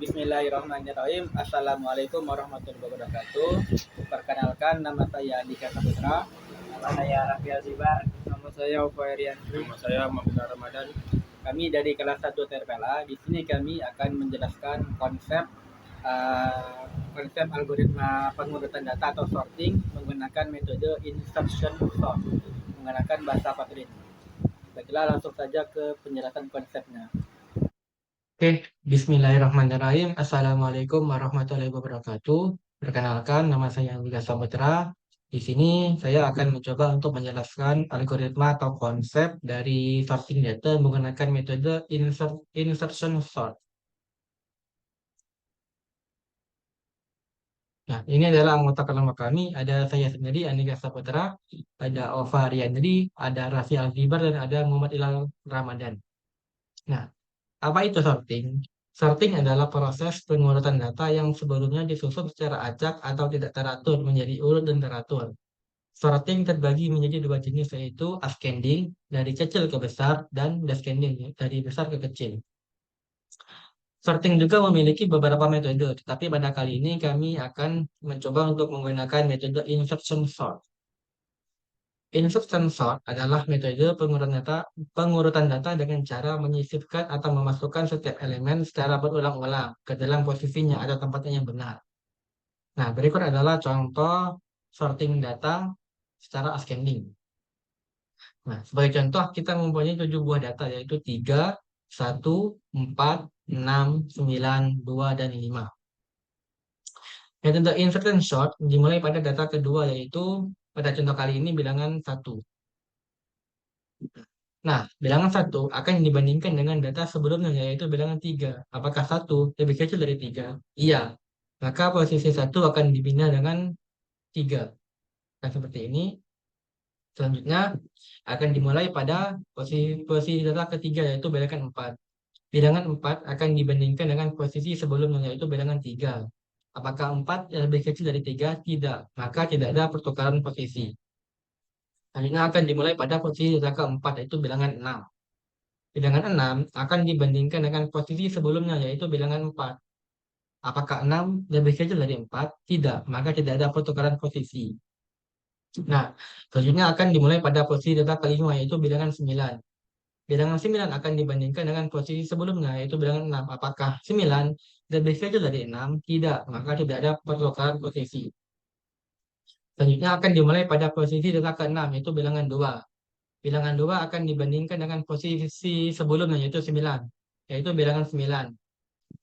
Bismillahirrahmanirrahim. Assalamualaikum warahmatullahi wabarakatuh. Perkenalkan, nama saya Andika Saputra. Nama saya Raffi Alzibar. Nama saya Ufarian. Nama saya Mabina Ramadan. Kami dari kelas 1 Terpela. Di sini kami akan menjelaskan konsep algoritma pengurutan data atau sorting menggunakan metode insertion sort menggunakan bahasa Kotlin. Baiklah, langsung saja ke penjelasan konsepnya. Oke, Bismillahirrahmanirrahim. Assalamualaikum warahmatullahi wabarakatuh. Perkenalkan, nama saya Andika Saputra. Di sini saya akan mencoba untuk menjelaskan algoritma atau konsep dari sorting data menggunakan metode insertion sort. Nah, ini adalah anggota kelompok kami. Ada saya sendiri, Andika Saputra, ada Ova Ariandri, ada Raffi Alzibar, dan ada Muhammad Ilal Ramadan. Nah, apa itu sorting? Sorting adalah proses pengurutan data yang sebelumnya disusun secara acak atau tidak teratur menjadi urut dan teratur. Sorting terbagi menjadi dua jenis, yaitu ascending dari kecil ke besar dan descending dari besar ke kecil. Sorting juga memiliki beberapa metode, tetapi pada kali ini kami akan mencoba untuk menggunakan metode insertion sort. Insertion sort adalah metode pengurutan data dengan cara menyisipkan atau memasukkan setiap elemen secara berulang-ulang ke dalam posisinya atau tempatnya yang benar. Nah, berikut adalah contoh sorting data secara ascending. Nah, sebagai contoh, kita mempunyai 7 buah data, yaitu 3, 1, 4, 6, 9, 2, dan 5. Metode insertion sort dimulai pada data kedua, yaitu pada contoh kali ini bilangan 1. Nah, bilangan 1 akan dibandingkan dengan data sebelumnya, yaitu bilangan 3. Apakah 1 lebih kecil dari 3? Iya. Maka posisi 1 akan dipindah dengan 3. Nah, seperti ini. Selanjutnya akan dimulai pada posisi data ketiga, yaitu bilangan 4. Bilangan 4 akan dibandingkan dengan posisi sebelumnya, yaitu bilangan 3. Apakah 4 lebih kecil dari 3? Tidak. Maka tidak ada pertukaran posisi. Selanjutnya akan dimulai pada posisi data keempat, yaitu bilangan 6. Bilangan 6 akan dibandingkan dengan posisi sebelumnya, yaitu bilangan 4. Apakah 6 lebih kecil dari 4? Tidak, maka tidak ada pertukaran posisi. Nah, selanjutnya akan dimulai pada posisi data kelima, yaitu bilangan 9. Bilangan 9 akan dibandingkan dengan posisi sebelumnya, yaitu bilangan 6. Apakah 9 lebih kecil dari 6? Tidak, maka tidak ada pertukaran posisi. Selanjutnya akan dimulai pada posisi data ke-6, yaitu bilangan 2. Bilangan 2 akan dibandingkan dengan posisi sebelumnya, yaitu 9, yaitu bilangan 9.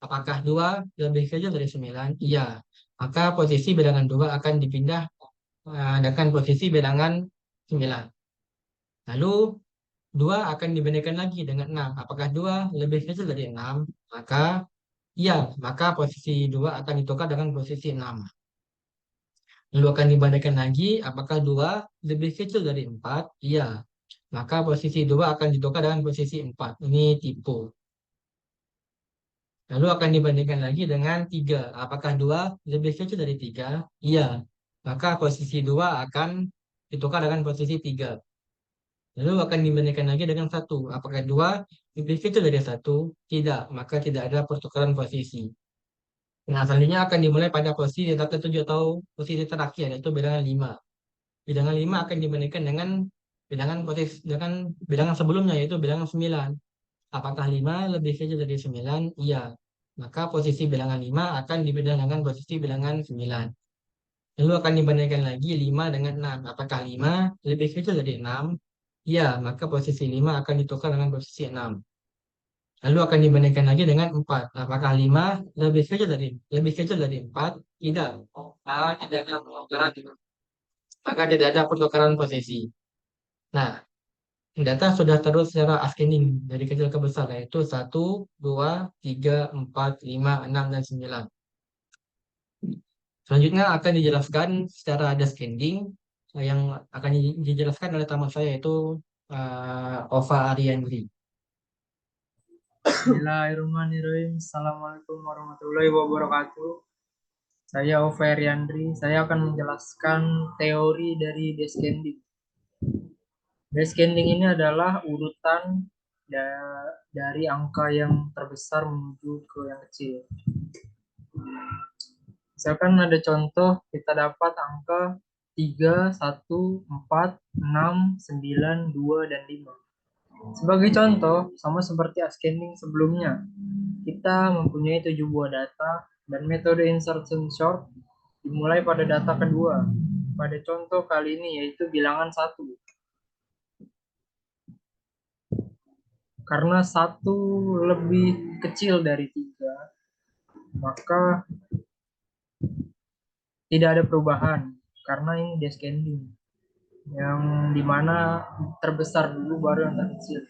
Apakah 2 lebih kecil dari 9? Iya. Maka posisi bilangan 2 akan dipindah dengan posisi bilangan 9. Lalu 2 akan dibandingkan lagi dengan 6. Apakah 2 lebih kecil dari 6? Maka iya, maka posisi 2 akan ditukar dengan posisi 6. Lalu akan dibandingkan lagi, apakah 2 lebih kecil dari 4? Iya. Maka posisi 2 akan ditukar dengan posisi 4. Ini tipe. Lalu akan dibandingkan lagi dengan 3. Apakah 2 lebih kecil dari 3? Iya. Maka posisi 2 akan ditukar dengan posisi 3. Lalu akan dibandingkan lagi dengan 1. Apakah 2 lebih kecil dari 1? Tidak. Maka tidak ada pertukaran posisi. Nah, selanjutnya akan dimulai pada posisi data ke-7 atau posisi terakhir, yaitu bilangan 5. Bilangan 5 akan dibandingkan dengan bilangan sebelumnya, yaitu bilangan 9. Apakah 5 lebih kecil dari 9? Iya. Maka posisi bilangan 5 akan dibandingkan dengan posisi bilangan 9. Lalu akan dibandingkan lagi 5 dengan 6. Apakah 5 lebih kecil dari 6? Iya. Maka posisi 5 akan ditukar dengan posisi 6. Lalu akan dibandingkan lagi dengan 4. Apakah 5 lebih kecil dari 4? Tidak. Maka tidak ada pertukaran posisi. Nah, data sudah terus secara ascending dari kecil ke besar, yaitu 1, 2, 3, 4, 5, 6, dan 9. Selanjutnya akan dijelaskan secara descending yang akan dijelaskan oleh teman saya, yaitu Ova Ariandri. Bismillahirrahmanirrahim. Assalamualaikum warahmatullahi wabarakatuh. Saya Ofer Yandri. Saya akan menjelaskan teori dari descending. Descending ini adalah urutan dari angka yang terbesar menuju ke yang kecil. Misalkan ada contoh, kita dapat angka 3, 1, 4, 6, 9, 2, dan 5. Sebagai contoh, sama seperti ascending sebelumnya, kita mempunyai 7 buah data dan metode insertion sort dimulai pada data kedua. Pada contoh kali ini yaitu bilangan 1. Karena 1 lebih kecil dari 3, maka tidak ada perubahan karena ini descending, yang dimana terbesar dulu baru yang terkecil.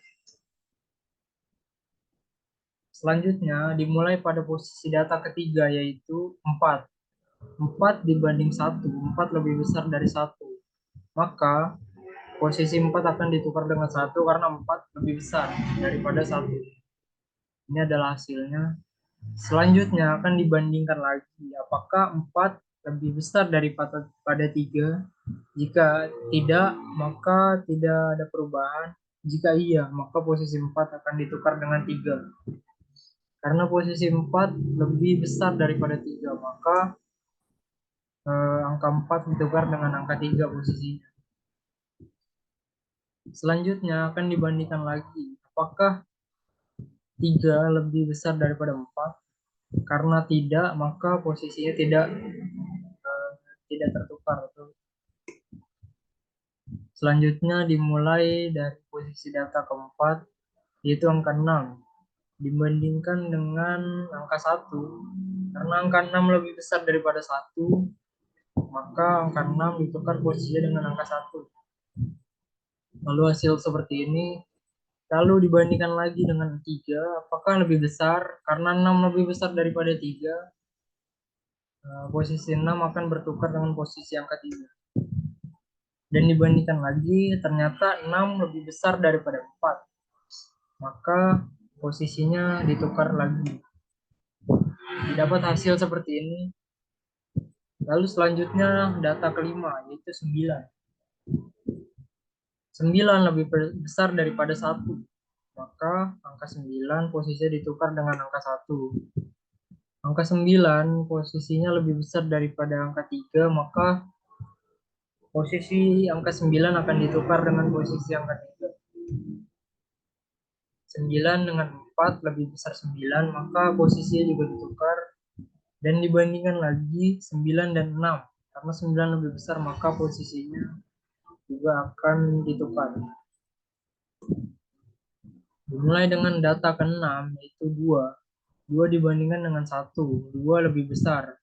Selanjutnya dimulai pada posisi data ketiga yaitu 4. 4 dibanding 1, 4 lebih besar dari 1. Maka posisi 4 akan ditukar dengan 1 karena 4 lebih besar daripada 1. Ini adalah hasilnya. Selanjutnya akan dibandingkan lagi apakah 4 lebih besar daripada 3. Jika tidak, maka tidak ada perubahan. Jika iya, maka posisi 4 akan ditukar dengan 3. Karena posisi 4 lebih besar daripada 3, maka angka 4 ditukar dengan angka 3 posisinya. Selanjutnya akan dibandingkan lagi apakah 3 lebih besar daripada 4. Karena tidak, maka posisinya tidak tertukar. Selanjutnya dimulai dari posisi data keempat yaitu angka 6 dibandingkan dengan angka 1. Karena angka 6 lebih besar daripada 1, maka angka 6 ditukar posisinya dengan angka 1. Lalu hasil seperti ini. Lalu dibandingkan lagi dengan 3, apakah lebih besar? Karena 6 lebih besar daripada 3, posisi 6 akan bertukar dengan posisi angka 3. Dan dibandingkan lagi, ternyata 6 lebih besar daripada 4. Maka posisinya ditukar lagi. Didapat hasil seperti ini. Lalu selanjutnya data kelima, yaitu 9. 9 lebih besar daripada 1. Maka angka 9 posisinya ditukar dengan angka 1. Angka 9 posisinya lebih besar daripada angka 3, maka posisi angka 9 akan ditukar dengan posisi angka 3. 9 dengan 4 lebih besar 9, maka posisinya juga ditukar. Dan dibandingkan lagi 9 dan 6. Karena 9 lebih besar, maka posisinya juga akan ditukar. Dimulai dengan data ke-6 yaitu 2. 2 dibandingkan dengan 1. 2 lebih besar.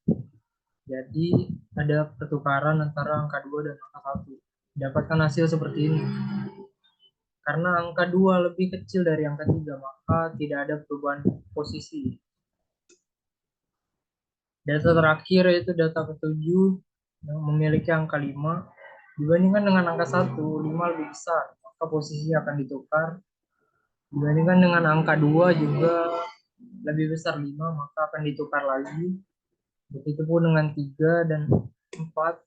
Jadi ada pertukaran antara angka 2 dan angka 1. Dapatkan hasil seperti ini. Karena angka 2 lebih kecil dari angka 3, maka tidak ada perubahan posisi. Data terakhir yaitu data ke-7 yang memiliki angka 5. Dibandingkan dengan angka 1, 5 lebih besar, maka posisi akan ditukar. Dibandingkan dengan angka 2 juga lebih besar 5, maka akan ditukar lagi. Begitupun dengan 3 dan 4.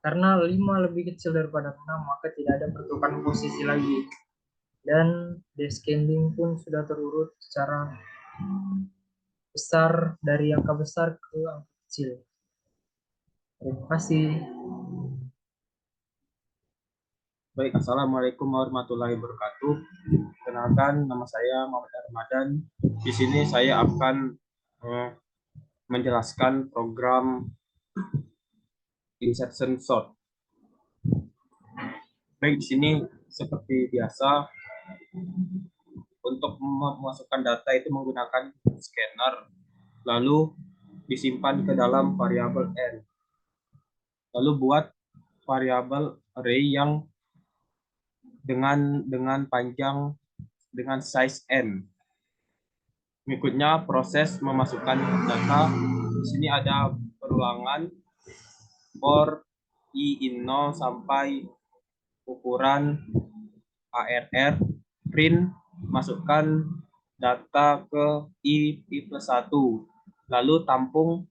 Karena 5 lebih kecil daripada 6, maka tidak ada pertukaran posisi lagi. Dan descending pun sudah terurut secara besar dari angka besar ke angka kecil. Terima kasih. Baik, Assalamualaikum warahmatullahi wabarakatuh. Kenalkan, nama saya Muhammad Ramadan. Di sini saya akan menjelaskan program insertion sort. Baik, di sini seperti biasa untuk memasukkan data itu menggunakan scanner, lalu disimpan ke dalam variabel n. Lalu buat variabel array yang dengan panjang dengan size n. Berikutnya proses memasukkan data. Di sini ada perulangan for i in 0 sampai ukuran ARR, print, masukkan data ke i plus 1, lalu tampung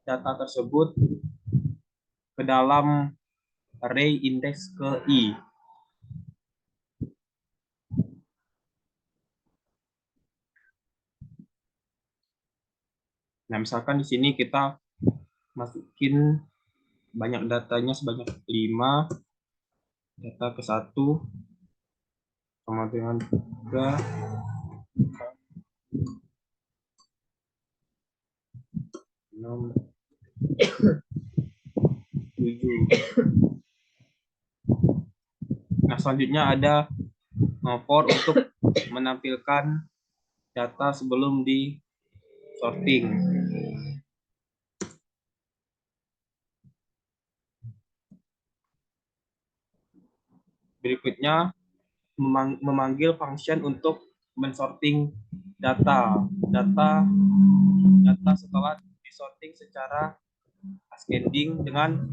data tersebut ke dalam array indeks ke i. Nah, misalkan di sini kita masukin banyak datanya sebanyak 5, data ke 1 sama dengan 3, 6, 7. Nah, selanjutnya ada for untuk menampilkan data sebelum di sorting. Berikutnya memanggil function untuk mensorting data setelah disorting secara ascending dengan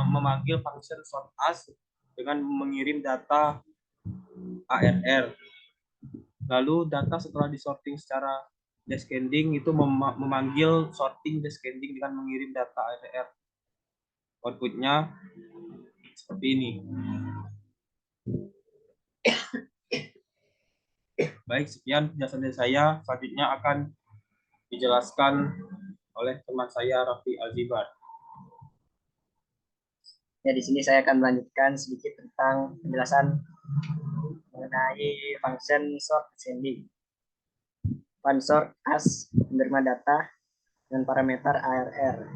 memanggil function sort as dengan mengirim data ARR. Lalu data setelah disorting secara descending itu memanggil sorting descending dengan mengirim data ARR. Outputnya seperti ini. Baik, sekian penjelasan dari saya. Selanjutnya akan dijelaskan oleh teman saya Raffi Alzibar. Ya, di sini saya akan melanjutkan sedikit tentang penjelasan mengenai function sort ascending. Function sort as menerima data dengan parameter ARR,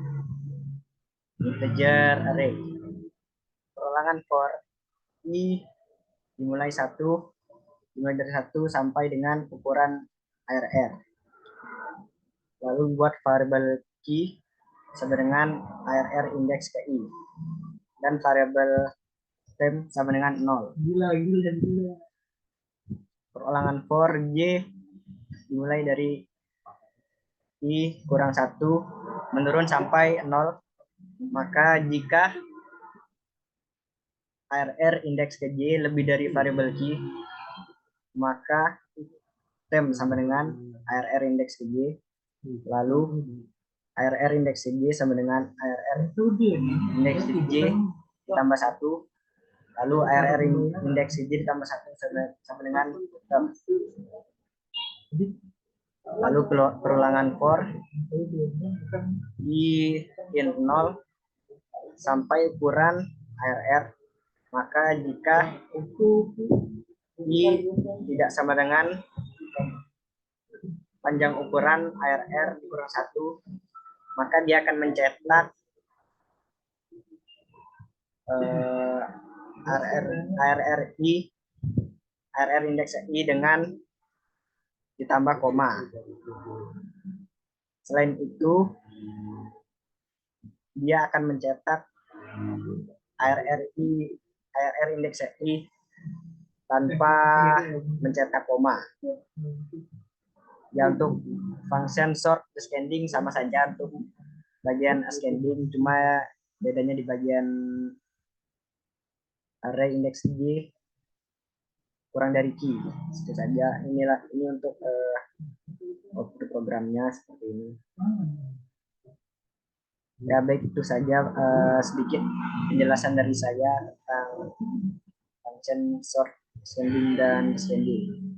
integer array. Perolangan for i dimulai dari 1 sampai dengan ukuran ARR. Lalu buat variable key sama dengan ARR index ke i, dan variable temp sama dengan 0. Perolangan for j dimulai dari i kurang 1 menurun sampai 0. Maka jika ARR index ke j lebih dari variable key, maka temp sama dengan ARR index ke j. Lalu ARR indeks J sama dengan ARR indeks J ditambah 1. Lalu ARR indeks J ditambah 1 sama dengan temp. Lalu perulangan for i in 0 sampai ukuran ARR. Maka jika i tidak sama dengan panjang ukuran ARR kurang 1, maka dia akan mencetak ARR indeks i dengan ditambah koma. Selain itu, dia akan mencetak ARR indeks i tanpa mencetak koma. Ya, untuk function sort ascending sama saja untuk bagian ascending, cuma bedanya di bagian array index j kurang dari key. Itu saja. Ini untuk output programnya seperti ini. Ya, baik, itu saja sedikit penjelasan dari saya tentang function sort ascending dan descending.